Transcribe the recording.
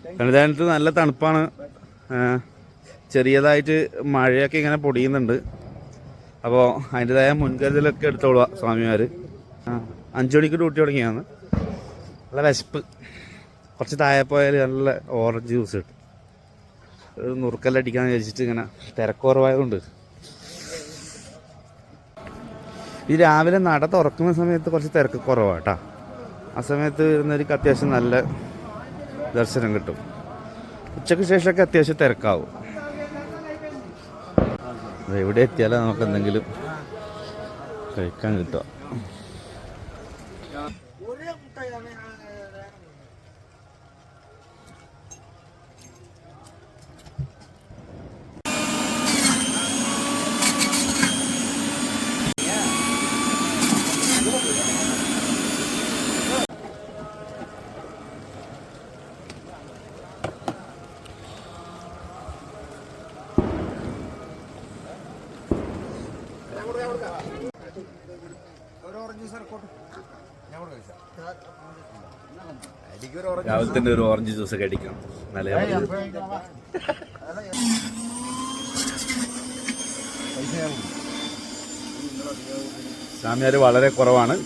സന്നിധാനത്ത് നല്ല തണുപ്പാണ്. ചെറിയതായിട്ട് മഴയൊക്കെ ഇങ്ങനെ പൊടിയുന്നുണ്ട്. അപ്പോൾ അതിൻ്റെതായ മുൻകരുതലൊക്കെ എടുത്തോളുക സ്വാമിമാർ. 5 മണിക്ക് ഡ്യൂട്ടി തുടങ്ങിയാണ്. നല്ല വിശപ്പ്. കുറച്ച് താഴെ പോയാൽ നല്ല ഓറഞ്ച് ജ്യൂസ് കിട്ടും. ഒരു നുറുക്കെല്ലാം അടിക്കാന്ന് വിചാരിച്ചിട്ട് ഇങ്ങനെ തിരക്ക് കുറവായതുകൊണ്ട്. ഈ രാവിലെ നട തുറക്കുന്ന സമയത്ത് കുറച്ച് തിരക്ക് കുറവാണ് കേട്ടോ. ആ സമയത്ത് വരുന്നവർക്ക് അത്യാവശ്യം നല്ല ദർശനം കിട്ടും. ഉച്ചയ്ക്ക് ശേഷമൊക്കെ അത്യാവശ്യം തിരക്കാവും. എവിടെ എത്തിയാലും നമുക്ക് എന്തെങ്കിലും കഴിക്കാൻ കിട്ടുക. രാവിലെ തന്നെ ഒരു ഓറഞ്ച് ജ്യൂസ് ഒക്കെ അടിക്കണം. നല്ല സ്വാമിയാർ വളരെ കുറവാണ്.